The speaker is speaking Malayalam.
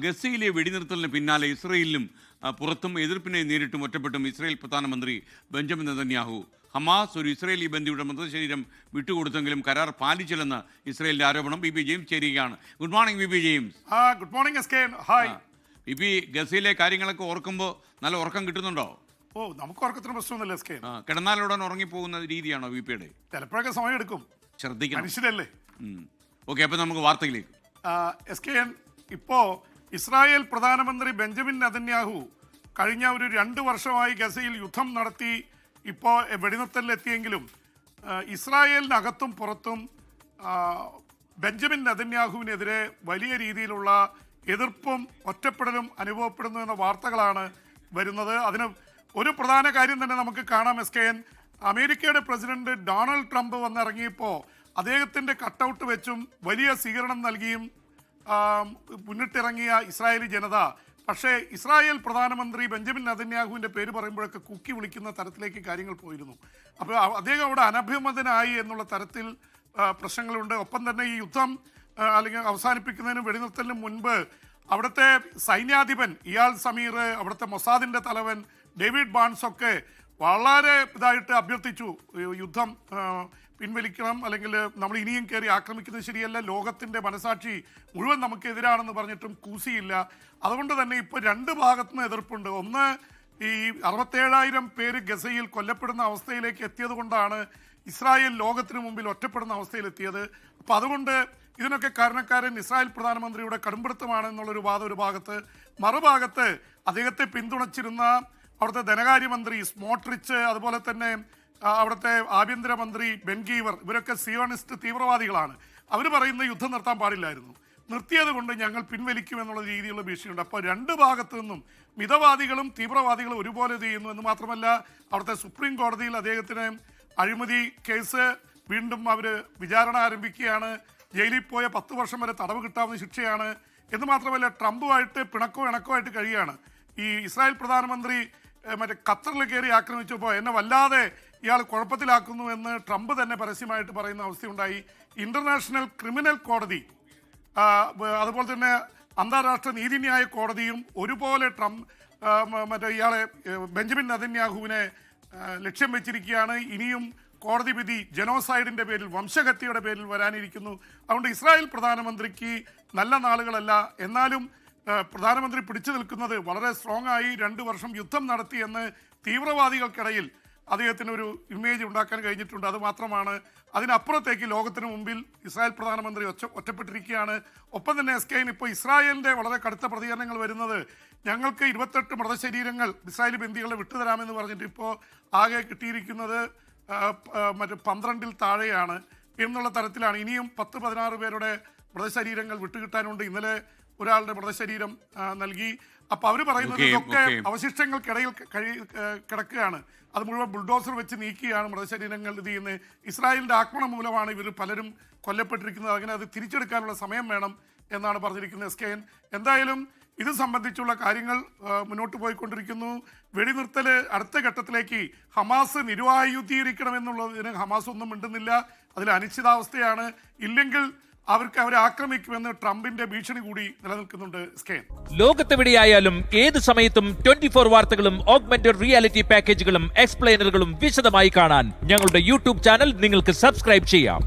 ഗസയിലെ വെടിനിർത്തലിന് പിന്നാലെ ഇസ്രയേലിലും പുറത്തും എതിർപ്പിനെ നേരിട്ടും ഒറ്റപ്പെട്ടും ഇസ്രയേൽ പ്രധാനമന്ത്രി ബെഞ്ചമിൻ നെതന്യാഹു ഹമാസ് ഒരു ഇസ്രയേലി ബന്ദിയുടെ മൃതശരീരം വിട്ടുകൊടുത്തെങ്കിലും കരാർ പാലിച്ചില്ലെന്ന് ഇസ്രയേലിന്റെ ആരോപണം. ബി ജെയിംസ് ചേരുകയാണ്. Good morning B James. Good morning S K. High B ഗസയിലെ കാര്യങ്ങളൊക്കെ ഓർക്കുമ്പോൾ നല്ല ഉറക്കം കിട്ടുന്നുണ്ടോ? നമുക്ക് ഉറക്കത്തിന് പ്രശ്നമൊന്നുമില്ല എസ് കെ. കിടന്നാലുടൻ ഉറങ്ങിപ്പോകുന്ന രീതിയാണോ ബി പിയുടെ? ചിലപ്പോഴൊക്കെ സമയം എടുക്കും, ശ്രദ്ധിക്കണം, മനുഷ്യരല്ലേ. ഓക്കെ, അപ്പോൾ നമുക്ക് വാർത്തയിലേക്ക്. എസ് കെ, ഇപ്പോൾ ഇസ്രായേൽ പ്രധാനമന്ത്രി ബെഞ്ചമിൻ നെതന്യാഹു കഴിഞ്ഞ ഒരു 2 വർഷമായി ഗസയിൽ യുദ്ധം നടത്തി ഇപ്പോൾ വെടിനിർത്തലിലെത്തിയെങ്കിലും ഇസ്രായേലിനകത്തും പുറത്തും ബെഞ്ചമിൻ നെതന്യാഹുവിനെതിരെ വലിയ രീതിയിലുള്ള എതിർപ്പും ഒറ്റപ്പെടലും അനുഭവപ്പെടുന്നു എന്ന വാർത്തകളാണ് വരുന്നത്. അതിന് ഒരു പ്രധാന കാര്യം തന്നെ നമുക്ക് കാണാം എസ് കെ എൻ. അമേരിക്കയുടെ പ്രസിഡന്റ് ഡൊണാൾഡ് ട്രംപ് വന്നിറങ്ങിയപ്പോൾ അദ്ദേഹത്തിൻ്റെ കട്ടൗട്ട് വെച്ചും വലിയ സ്വീകരണം നൽകിയും മുന്നിട്ടിറങ്ങിയ ഇസ്രായേലി ജനത, പക്ഷേ ഇസ്രായേൽ പ്രധാനമന്ത്രി ബെഞ്ചമിൻ നെതന്യാഹുവിൻ്റെ പേര് പറയുമ്പോഴൊക്കെ കുക്കി വിളിക്കുന്ന തരത്തിലേക്ക് കാര്യങ്ങൾ പോയിരുന്നു. അപ്പോൾ അദ്ദേഹം അവിടെ അനഭിമതനായി എന്നുള്ള തരത്തിൽ പ്രശ്നങ്ങളുണ്ട്. ഒപ്പം തന്നെ ഈ യുദ്ധം അല്ലെങ്കിൽ അവസാനിപ്പിക്കുന്നതിനും വെടിനിർത്തലിനും മുൻപ് അവിടുത്തെ സൈന്യാധിപൻ ഇയാൽ സമീർ, അവിടുത്തെ മൊസാദിൻ്റെ തലവൻ ഡേവിഡ് ബാൺസ് ഒക്കെ വളരെ ഇതായിട്ട് അഭ്യർത്ഥിച്ചു, യുദ്ധം പിൻവലിക്കണം, അല്ലെങ്കിൽ നമ്മൾ ഇനിയും കയറി ആക്രമിക്കുന്നത് ശരിയല്ല, ലോകത്തിൻ്റെ മനസാക്ഷി മുഴുവൻ നമുക്കെതിരാണെന്ന് പറഞ്ഞിട്ടും കൂസിയില്ല. അതുകൊണ്ട് തന്നെ ഇപ്പോൾ 2 ഭാഗത്തുനിന്ന് എതിർപ്പുണ്ട്. ഒന്ന്, ഈ 67,000 പേര് ഗസയിൽ കൊല്ലപ്പെടുന്ന അവസ്ഥയിലേക്ക് എത്തിയത് കൊണ്ടാണ് ഇസ്രായേൽ ലോകത്തിന് മുമ്പിൽ ഒറ്റപ്പെടുന്ന അവസ്ഥയിലെത്തിയത്. അപ്പോൾ അതുകൊണ്ട് ഇതിനൊക്കെ കാരണക്കാരൻ ഇസ്രായേൽ പ്രധാനമന്ത്രിയുടെ കടുംപിടുത്തമാണെന്നുള്ളൊരു വാദം ഒരു ഭാഗത്ത്. മറുഭാഗത്ത് അദ്ദേഹത്തെ പിന്തുണച്ചിരുന്ന അവിടുത്തെ ധനകാര്യമന്ത്രി സ്മോട്രിച്ച്, അതുപോലെ തന്നെ അവിടുത്തെ ആഭ്യന്തരമന്ത്രി ബെൻഗീവർ, ഇവരൊക്കെ സിയോണിസ്റ്റ് തീവ്രവാദികളാണ്. അവർ പറയുന്ന യുദ്ധം നിർത്താൻ പാടില്ലായിരുന്നു, നിർത്തിയത് കൊണ്ട് ഞങ്ങൾ പിൻവലിക്കുമെന്നുള്ള രീതിയിലുള്ള ഭീഷണിയുണ്ട്. അപ്പോൾ 2 ഭാഗത്തു നിന്നും മിതവാദികളും തീവ്രവാദികളും ഒരുപോലെ ചെയ്യുന്നു. എന്ന് മാത്രമല്ല, അവിടുത്തെ സുപ്രീം കോടതിയിൽ അദ്ദേഹത്തിന് അഴിമതി കേസ് വീണ്ടും അവർ വിചാരണ ആരംഭിക്കുകയാണ്. ജയിലിൽ പോയ 10 വർഷം വരെ തടവ് കിട്ടാവുന്ന ശിക്ഷയാണ്. എന്ന് മാത്രമല്ല, ട്രംപുമായിട്ട് ഇണക്കമായിട്ട് കഴിയുകയാണ്. ഈ ഇസ്രായേൽ പ്രധാനമന്ത്രി മറ്റേ ഖത്തറിൽ കയറി ആക്രമിച്ചപ്പോൾ എന്നെ വല്ലാതെ ഇയാൾ കുഴപ്പത്തിലാക്കുന്നു എന്ന് ട്രംപ് തന്നെ പരസ്യമായിട്ട് പറയുന്ന അവസ്ഥയുണ്ടായി. ഇന്റർനാഷണൽ ക്രിമിനൽ കോടതി, അതുപോലെ തന്നെ അന്താരാഷ്ട്ര നീതിന്യായ കോടതിയും ഒരുപോലെ ഇയാളെ ബെഞ്ചമിൻ നെതന്യാഹുവിനെ ലക്ഷ്യം വെച്ചിരിക്കുകയാണ്. ഇനിയും കോടതി വിധി ജനോസൈഡിൻ്റെ പേരിൽ, വംശഹത്യയുടെ പേരിൽ വരാനിരിക്കുന്നു. അതുകൊണ്ട് ഇസ്രായേൽ പ്രധാനമന്ത്രിക്ക് നല്ല നാളുകളല്ല. എന്നാലും പ്രധാനമന്ത്രി പിടിച്ചു നിൽക്കുന്നത് വളരെ സ്ട്രോങ് ആയി 2 വർഷം യുദ്ധം നടത്തിയെന്ന് തീവ്രവാദികൾക്കിടയിൽ അദ്ദേഹത്തിന് ഒരു ഇമേജ് ഉണ്ടാക്കാൻ കഴിഞ്ഞിട്ടുണ്ട്. അത് മാത്രമാണ്, അതിനപ്പുറത്തേക്ക് ലോകത്തിന് മുമ്പിൽ ഇസ്രായേൽ പ്രധാനമന്ത്രി ഒറ്റപ്പെട്ടിരിക്കുകയാണ്. ഒപ്പം തന്നെ എസ് കെയിൻ ഇപ്പോൾ ഇസ്രായേലിൻ്റെ വളരെ കടുത്ത പ്രതികരണങ്ങൾ വരുന്നത്, ഞങ്ങൾക്ക് 28 മൃതശരീരങ്ങൾ ഇസ്രായേലി ബന്ദികളെ വിട്ടുതരാമെന്ന് പറഞ്ഞിട്ട് ഇപ്പോൾ ആകെ കിട്ടിയിരിക്കുന്നത് 12-ൽ താഴെയാണ് എന്നുള്ള തരത്തിലാണ്. ഇനിയും 10-16 പേരുടെ മൃതശരീരങ്ങൾ വിട്ടുകിട്ടാനുണ്ട്. ഇന്നലെ ഒരാളുടെ മൃതശരീരം നൽകി. അപ്പോൾ അവർ പറയുന്നത് ഇതൊക്കെ അവശിഷ്ടങ്ങൾക്കിടയിൽ കിടക്കുകയാണ്, അത് മുഴുവൻ ബുൾഡോസർ വെച്ച് നീക്കിയാണ് മൃതശരീരങ്ങൾ ഇത് ചെയ്യുന്നത്. ഇസ്രായേലിൻ്റെ ആക്രമണം മൂലമാണ് ഇവർ പലരും കൊല്ലപ്പെട്ടിരിക്കുന്നത്. അങ്ങനെ അത് തിരിച്ചെടുക്കാനുള്ള സമയം വേണം എന്നാണ് പറഞ്ഞിരിക്കുന്നത് എസ് കെ എൻ. എന്തായാലും ഇത് സംബന്ധിച്ചുള്ള കാര്യങ്ങൾ മുന്നോട്ട് പോയിക്കൊണ്ടിരിക്കുന്നു. വെടിനിർത്തൽ അടുത്ത ഘട്ടത്തിലേക്ക് ഹമാസ് നിരുവായുധീകരിക്കണമെന്നുള്ളതിന് ഹമാസ് ഒന്നും മിണ്ടുന്നില്ല. അതിൽ അനിശ്ചിതാവസ്ഥയാണ്. ഇല്ലെങ്കിൽ അവരെ ആക്രമിക്കുമെന്ന് ട്രംപിന്റെ ഭീഷണി കൂടി നിലനിൽക്കുന്നുണ്ട്. ലോകത്തെവിടെയായാലും ഏത് സമയത്തും 24 വാർത്തകളും ഓഗ്മെന്റഡ് റിയാലിറ്റി പാക്കേജുകളും എക്സ്പ്ലെയിനറുകളും വിശദമായി കാണാൻ ഞങ്ങളുടെ യൂട്യൂബ് ചാനൽ നിങ്ങൾക്ക് സബ്സ്ക്രൈബ് ചെയ്യാം.